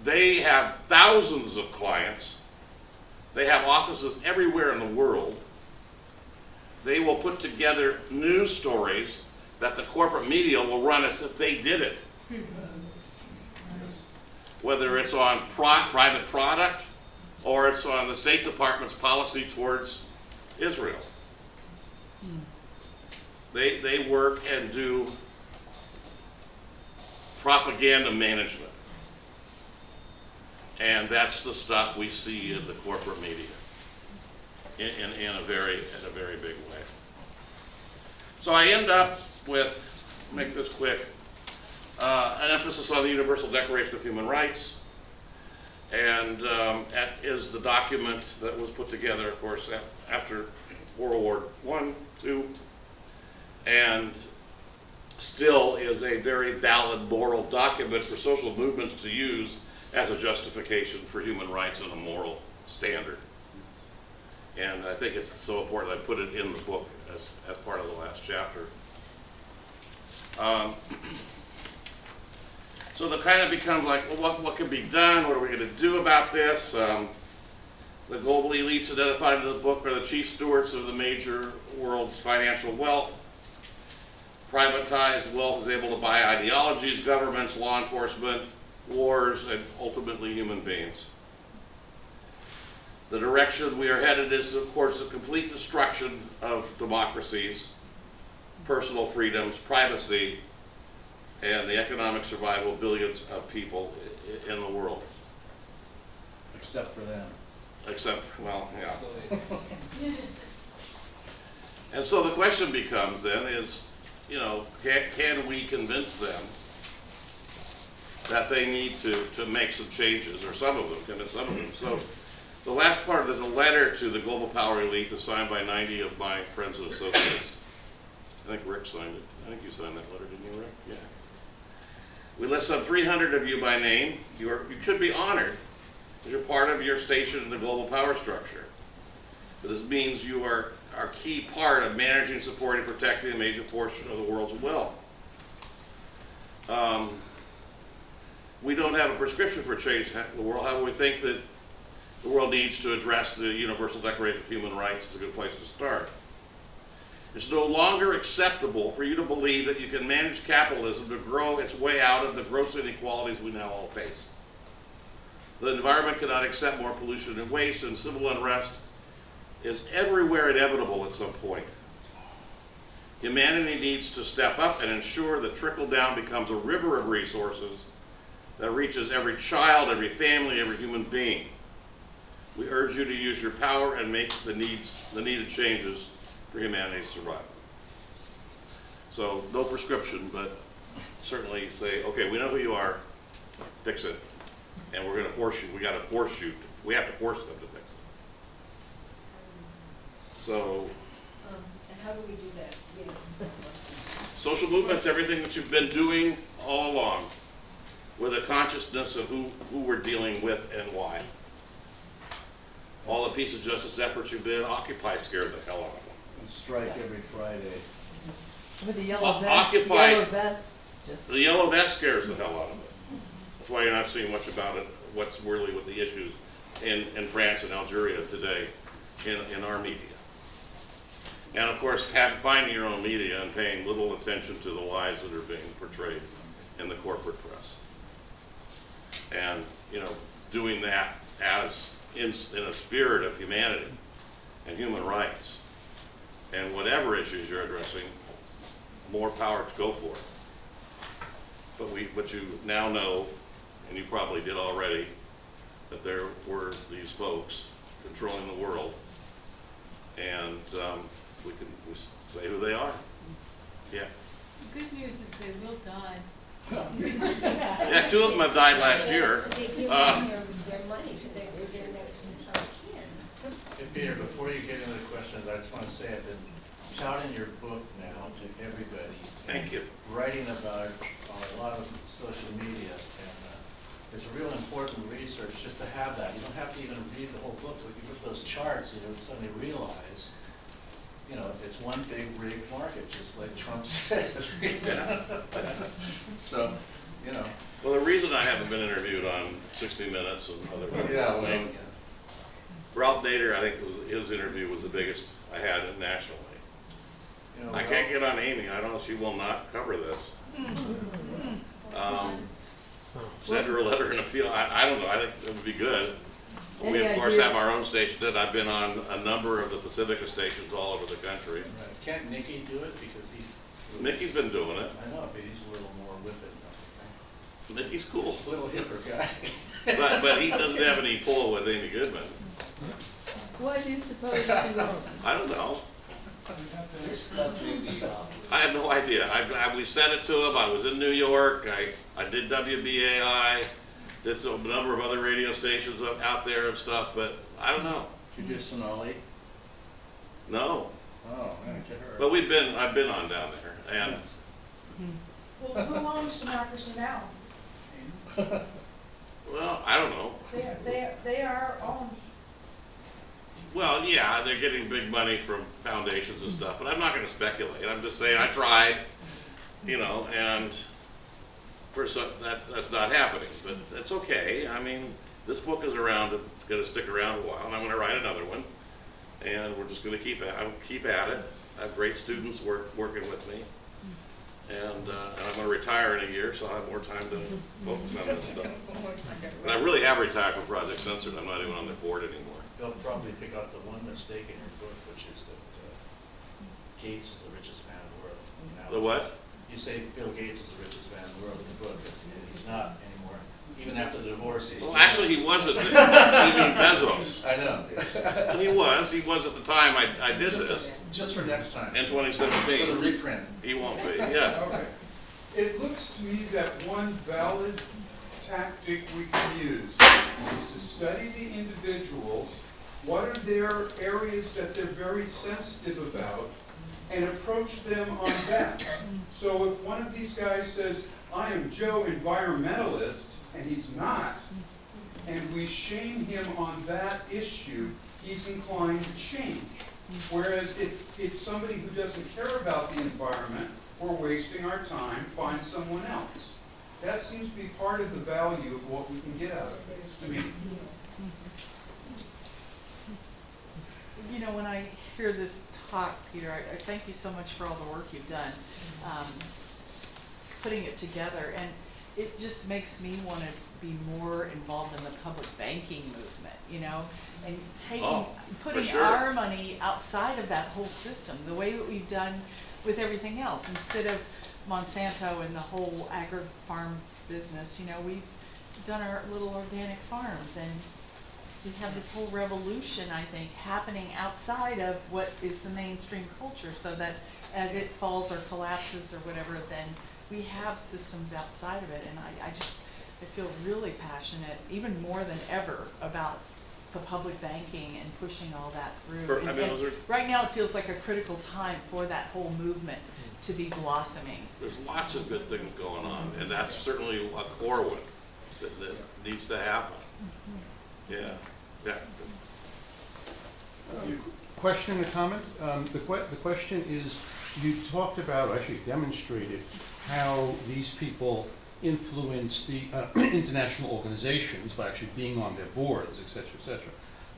They have thousands of clients. They have offices everywhere in the world. They will put together news stories that the corporate media will run as if they did it. Whether it's on private product, or it's on the State Department's policy towards Israel. They work and do propaganda management. And that's the stuff we see in the corporate media in a very big way. So I end up with, make this quick, an emphasis on the Universal Declaration of Human Rights, and that is the document that was put together, of course, after World War I, II, and still is a very valid moral document for social movements to use as a justification for human rights and a moral standard. And I think it's so important I put it in the book as part of the last chapter. So the kind of becomes like, well, what can be done? What are we going to do about this? The global elites identified in the book are the chief stewards of the major world's financial wealth. Privatized wealth is able to buy ideologies, governments, law enforcement, wars, and ultimately human beings. The direction we are headed is, of course, the complete destruction of democracies, personal freedoms, privacy, and the economic survival of billions of people in the world.
Except for them.
Except, well, yeah.
So they-
And so the question becomes then is, you know, can we convince them that they need to make some changes, or some of them, convince some of them. So the last part, there's a letter to the global power elite that's signed by 90 of my friends and associates. I think Rick signed it. I think you signed that letter, didn't you, Rick? Yeah. We list some 300 of you by name. You should be honored because you're part of your station in the global power structure. But this means you are a key part of managing, supporting, protecting a major portion of the world's wealth. We don't have a prescription for change in the world. However, we think that the world needs to address the Universal Declaration of Human Rights. It's a good place to start. It's no longer acceptable for you to believe that you can manage capitalism to grow its way out of the gross inequalities we now all face. The environment cannot accept more pollution and waste, and civil unrest is everywhere inevitable at some point. Humanity needs to step up and ensure that trickle-down becomes a river of resources that reaches every child, every family, every human being. We urge you to use your power and make the needed changes for humanity's survival. So no prescription, but certainly say, okay, we know who you are, fix it, and we're going to force you. We got to force you. We have to force them to fix it. So.
And how do we do that?
Social movements, everything that you've been doing all along, with a consciousness of who we're dealing with and why. All the peace of justice efforts you've been, Occupy scared the hell out of them.
And strike every Friday.
With the yellow vest,
Occupy-
yellow vest, just.
The yellow vest scares the hell out of them. That's why you're not seeing much about it, what's really with the issues in France and Algeria today in our media. And of course, finding your own media and paying little attention to the lies that are being portrayed in the corporate press. And, you know, doing that as in a spirit of humanity and human rights. And whatever issues you're addressing, more power to go for it. But you now know, and you probably did already, that there were these folks controlling the world, and we say who they are. Yeah.
The good news is they will die.
Yeah, 2 of them have died last year.
They give them their money to their next kin.
Hey, Peter, before you get into the questions, I just want to say I've been touting your book now to everybody.
Thank you.
Writing about a lot of social media, and it's a real important research just to have that. You don't have to even read the whole book. If you look at those charts, you would suddenly realize, you know, it's one big rigged market, just like Trump said. So, you know.
Well, the reason I haven't been interviewed on 60 Minutes and other
Yeah,
Ralph Nader, I think his interview was the biggest I had nationally.
you know,
I can't get on Amy. I don't know. She will not cover this. Send her a letter and appeal. I don't know. I think it would be good. We, of
Any
course,
ideas?
have our own station that I've been on a number of the Pacifica stations all over the country.
Right. Can't Nicky do it, because he?
Mickey's been doing it.
I know, but he's a little more with it, don't you
Mickey's cool.
think? Little hipper guy.
But he doesn't have any pull with Amy Goodman.
Why do you suppose she won't?
I don't know.
There's stuff in the,
I have no idea. We sent it to him. I was in New York. I did WBAI, did a number of other radio stations out there and stuff, but I don't know.
Did you do Sonali?
No.
Oh, man, get her.
But I've been on down there, and
Well, who owns Democracy Now?
well, I don't know.
They are owned.
Well, yeah, they're getting big money from foundations and stuff, but I'm not going to speculate. I'm just saying I tried, and that's not happening. But that's okay. I mean, this book is around. It's going to stick around a while, and I'm going to write another one. And we're just going to keep at it. I have great students working with me, and I'm going to retire in a year, so I'll have more time to focus on this stuff. And I really have retired from Project Censored. I'm not even on the board anymore.
They'll probably pick up the one mistake in your book, which is that Gates is the richest man in the world. Now,
The what?
you say Bill Gates is the richest man in the world in the book, but he's not anymore. Even after the divorce, he's
Well,
still-
actually, he wasn't. You mean Bezos?
I know.
He was at the time I did this
Just for next time.
in
For the
2017.
reprint.
He won't be. Yes.
Okay. It looks to me that one valid tactic we can use is to study the individuals, what are their areas that they're very sensitive about, and approach them on that. So if one of these guys says, I am Joe Environmentalist, and he's not, and we shame him on that issue, he's inclined to change. Whereas if it's somebody who doesn't care about the environment, we're wasting our time, find someone else. That seems to be part of the value of what we can get out of it, to me.
When I hear this talk, Peter, I thank you so much for all the work you've done, putting it together, and it just makes me want to be more involved in the public banking movement, and putting
sure.
our money outside of that whole system, the way that we've done with everything else. Instead of Monsanto and the whole agri-farm business, we've done our little organic farms, and we have this whole revolution, I think, happening outside of what is the mainstream culture, so that as it falls or collapses or whatever, then we have systems outside of it. And I feel really passionate, even more than ever, about the public banking and pushing all that through. Right now it feels like a critical time for that whole movement to be blossoming.
There's lots of good things going on, and that's certainly a core one that needs to happen. Yeah.
Question and a comment? The question is, you talked about, or actually demonstrated, how these people influence the international organizations by actually being on their boards, et cetera, et cetera.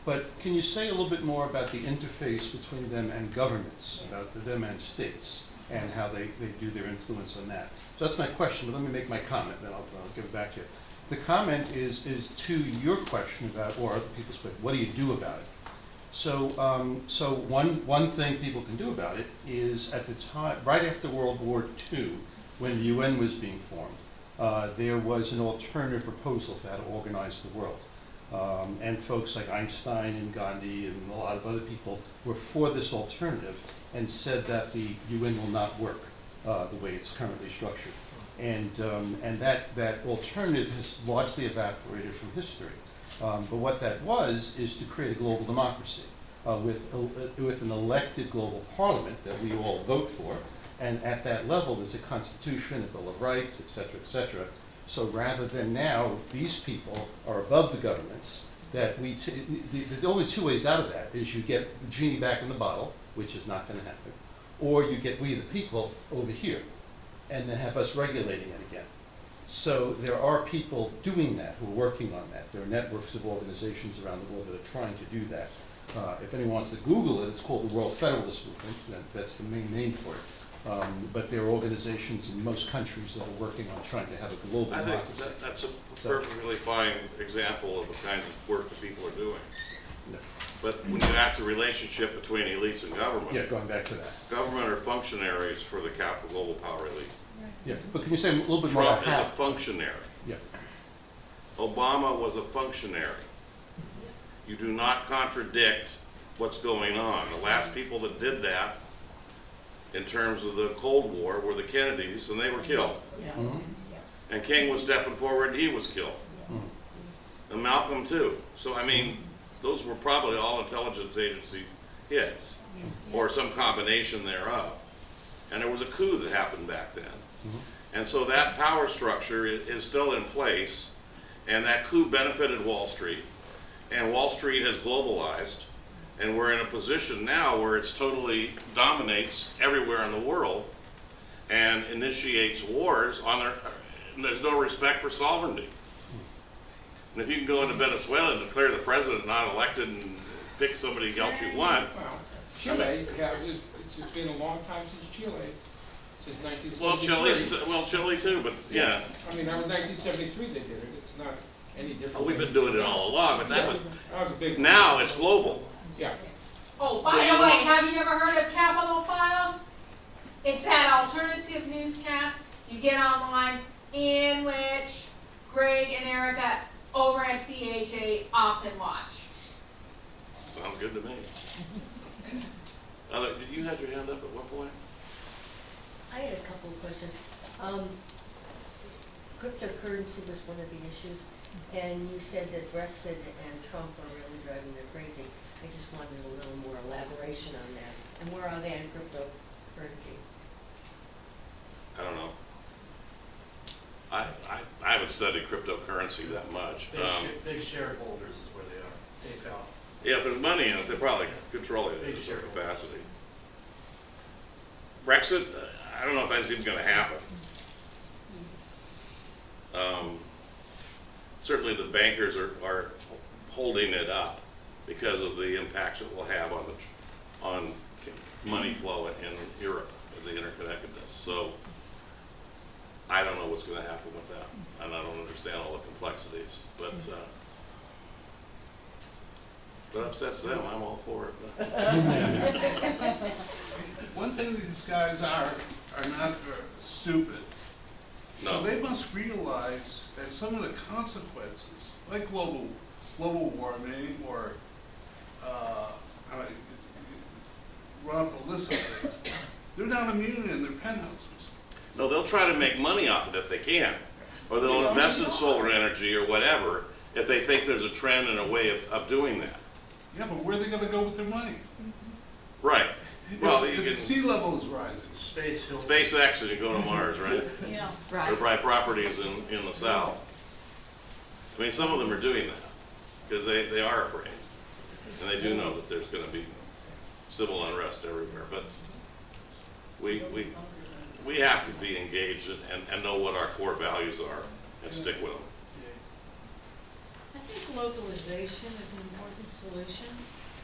But can you say a little bit more about the interface between them and governments, about them and states, and how they do their influence on that? So that's my question, but let me make my comment, then I'll give it back to you. The comment is to your question about, or other people's question, what do you do about it? So one thing people can do about it is, at the time, right after World War II, when the UN was being formed, there was an alternative proposal for how to organize the world. And folks like Einstein and Gandhi and a lot of other people were for this alternative and said that the UN will not work the way it's currently structured. And that alternative has largely evaporated from history. But what that was is to create a global democracy with an elected global parliament that we all vote for. And at that level, there's a constitution, a Bill of Rights, et cetera, et cetera. So rather than now, these people are above the governments, that the only two ways out of that is you get the genie back in the bottle, which is not going to happen, or you get we the people over here, and then have us regulating it again. So there are people doing that who are working on that. There are networks of organizations around the world that are trying to do that. If anyone wants to Google it, it's called the World Federalist Movement. That's the main name for it. But there are organizations in most countries that are working on trying to have a global
I
democracy.
think that's a perfectly fine example of the kinds of work that people are doing.
No.
But when you ask the relationship between elites and government,
Yeah, going back to that.
government are functionaries for the global power elite.
Yeah, but can you say a little bit more about
Trump is a
how?
functionary.
Yeah.
Obama was a functionary. You do not contradict what's going on. The last people that did that in terms of the Cold War were the Kennedys, and they were killed.
Mhm.
And King was stepping forward, and he was killed.
Mhm.
And Malcolm too. So, I mean, those were probably all intelligence agency hits, or some combination thereof. And there was a coup that happened back then. And so that power structure is still in place, and that coup benefited Wall Street, and Wall Street has globalized, and we're in a position now where it's totally dominates everywhere in the world and initiates wars on their, and there's no respect for sovereignty. And if you can go into Venezuela and declare the president not elected and pick somebody else you want,
Well, Chile, yeah, it's been a long time since Chile, since 1973.
well, Chile too, but yeah.
I mean, that was 1973 they did it, it's not any different.
We've been doing it all along, but that was,
That was a big.
now it's global.
Yeah.
Oh, by the way, have you ever heard of Capitol Files? It's that alternative newscast you get online in which Greg and Erica over at CHA often watch.
Sounds good to me. Did you have your hand up at one point?
I had a couple of questions. Cryptocurrency was one of the issues, and you said that Brexit and Trump are really driving them crazy. I just wanted a little more elaboration on that. And where are they on cryptocurrency?
I don't know. I haven't studied cryptocurrency that much.
Big shareholders is where they are, PayPal.
Yeah, if there's money in it, they probably control it in
Big
some
shareholders.
capacity. Brexit, I don't know if that's even going to happen. Certainly the bankers are holding it up because of the impacts it will have on money flow in Europe, the interconnectedness. So I don't know what's going to happen with that, and I don't understand all the complexities, but if it upsets them, I'm all for it.
One thing these guys are not stupid.
No.
So they must realize that some of the consequences, like global warming or run up a list of things, they're not immune in their penthouses.
No, they'll try to make money off it if they can, or they'll invest in solar energy or whatever if they think there's a trend and a way of doing that.
Yeah, but where are they going to go with their money?
Right. Well,
if
you
the
can
sea level is rising.
SpaceX and you go to Mars, right?
Yeah,
Or
right.
buy properties in the South. I mean, some of them are doing that because they are afraid, and they do know that there's going to be civil unrest everywhere. But we have to be engaged and know what our core values are and stick with them.
I think localization is an important solution.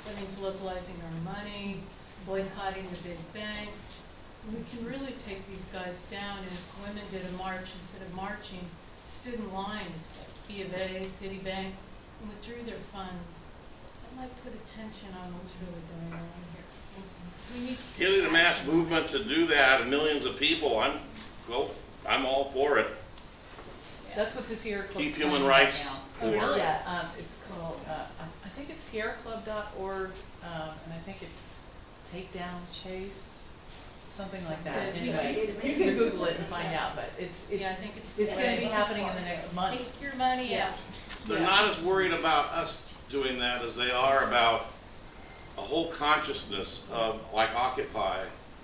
That means localizing our money, boycotting the big banks. We can really take these guys down, and if women did a march instead of marching, stood in lines like B of A, Citibank, and withdrew their funds, that might put attention on what's really going on here. So we need to take
Getting a mass
action.
movement to do that, and millions of people, I'm all for it.
That's what the Sierra Club's
Keep
doing
human
right
rights
now.
for-
Yeah, it's called, I think it's sierraclub.org, and I think it's Take Down Chase, something like that. Anyway, you can Google it and find out, but it's
Yeah, I think it's
going to be happening in the next month.
Take your money
Yeah.
out.
They're not as worried about us doing that as they are about a whole consciousness of like Occupy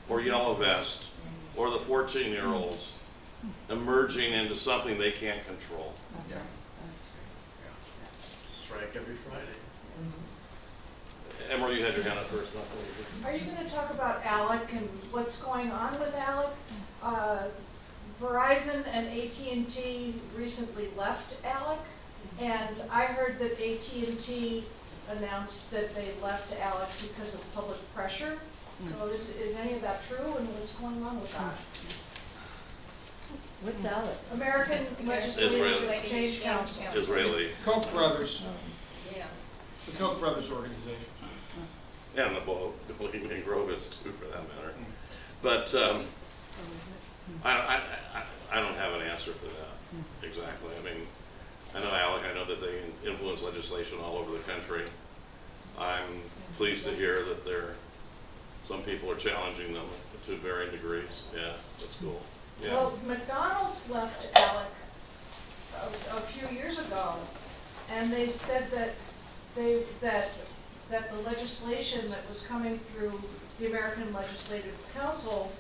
or Yellow Vest or the 14-year-olds emerging into something they can't control.
That's right.
Strike every Friday.
Emerald, you had your hand up first. Not really.
Are you gonna talk about ALEC and what's going on with ALEC? Verizon and AT&T recently left ALEC, and I heard that AT&T announced that they left ALEC because of public pressure. So is any of that true, and what's going on with that?
What's ALEC?
American Legislative
Israeli.
Exchange Council.
Israeli,
Koch brothers,
Yeah.
the Koch brothers organization.
and the Bohemian Grove is too, for that matter. But I don't have an answer for that exactly. I mean, I know ALEC, I know that they influence legislation all over the country. I'm pleased to hear that some people are challenging them to varying degrees. Yeah, that's cool. Yeah.
Well, McDonald's left ALEC a few years ago, and they said that that the legislation that was coming through the American Legislative Council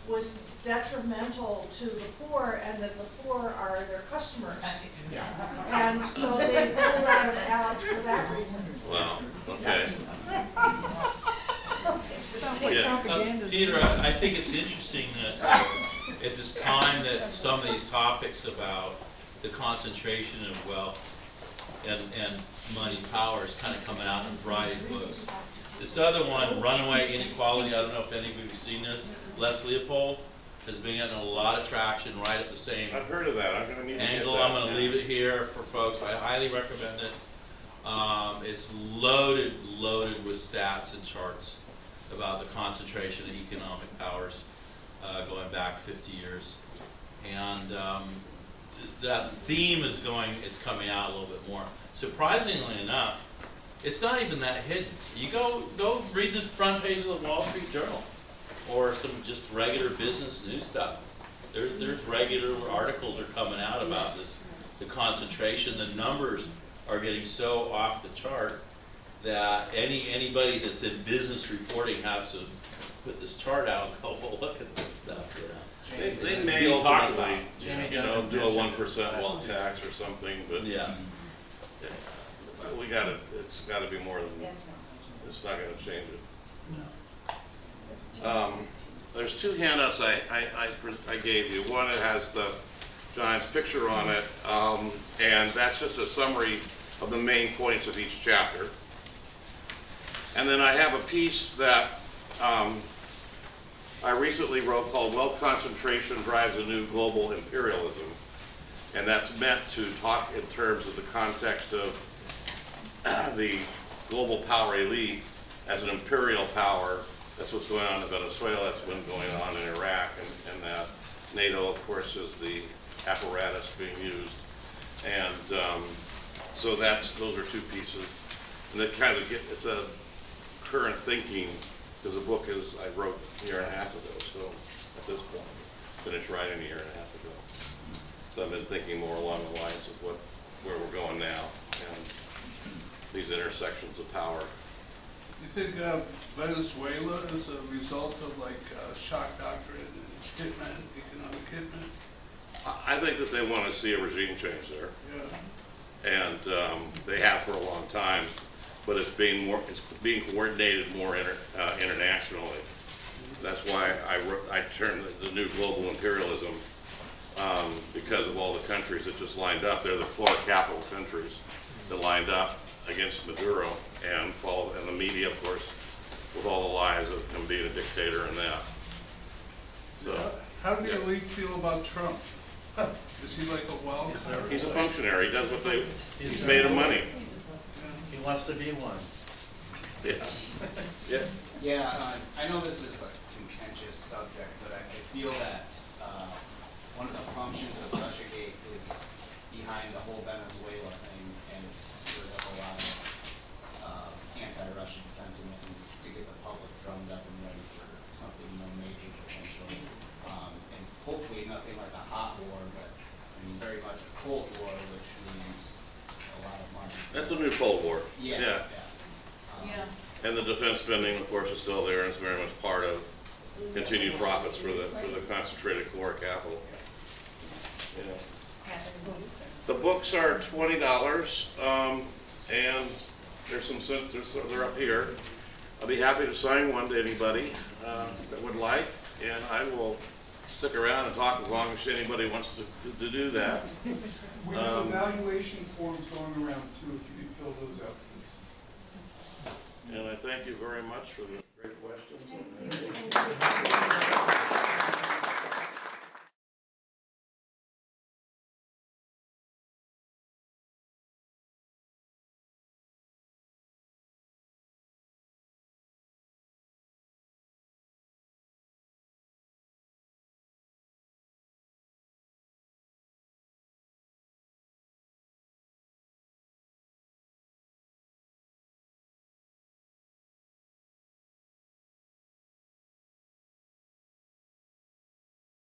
was detrimental to the poor, and that the poor are their customers. And so they pulled out of ALEC for that reason.
Wow, okay.
Sounds like
Yeah.
propaganda.
Peter, I think it's interesting that at this time that some of these topics about the concentration of wealth and money power is kind of coming out in a variety of books. This other one, Runaway Inequality, I don't know if any of you have seen this, Les Leopold, has been getting a lot of traction right at the same
I've heard of that. I'm going to need to get
angle.
that.
I'm going to leave it here for folks. I highly recommend it. It's loaded with stats and charts about the concentration of economic powers going back 50 years. And that theme is coming out a little bit more. Surprisingly enough, it's not even that hidden. You go read the front page of the Wall Street Journal or some just regular business news stuff. There's regular articles are coming out about this, the concentration. The numbers are getting so off the chart that anybody that's in business reporting has to put this chart out and go, well, look at this stuff, you know.
They may
Being talked
ultimately,
about.
do a 1% wealth tax or something, but
Yeah.
it's gotta be more than, it's not gonna change it. There's two handouts I gave you. One, it has the Giants picture on it, and that's just a summary of the main points of each chapter. And then I have a piece that I recently wrote called Wealth Concentration Drives a New Global Imperialism. And that's meant to talk in terms of the context of the global power elite as an imperial power. That's what's going on in Venezuela, that's been going on in Iraq, and that NATO, of course, is the apparatus being used. And so those are two pieces. And that kind of it's a current thinking, because the book I wrote a year and a half ago, so at this point, finished writing a year and a half ago. So I've been thinking more along the lines of where we're going now, and these intersections of power.
You think Venezuela is a result of like shock doctrine and hitman, economic hitman?
I think that they want to see a regime change there,
Yeah.
and they have for a long time, but it's being coordinated more internationally. That's why I termed the new global imperialism, because of all the countries that just lined up. They're the core capital countries that lined up against Maduro, and the media, of course, with all the lies of him being a dictator and that. So,
How do the elite feel about Trump? Is he like a wild card?
he's a functionary. He does he's made of money.
He wants to be one.
Yeah. Yeah.
Yeah, I know this is a contentious subject, but I feel that one of the functions of Russiagate is behind the whole Venezuela thing, and it's sort of a lot of anti-Russian sentiment and to get the public drummed up and ready for something more major potentially. And hopefully nothing like a hot war, but I mean very much a Cold War, which means a lot of money.
That's a new Cold War.
Yeah.
Yeah.
And the defense spending, of course, is still there, and it's very much part of continued profits for the concentrated core capital. Yeah. The books are $20, and there's some they're up here. I'll be happy to sign one to anybody that would like, and I will stick around and talk as long as anybody wants to do that.
We have evaluation forms going around too, if you could fill those out, please.
And I thank you very much for the Great questions.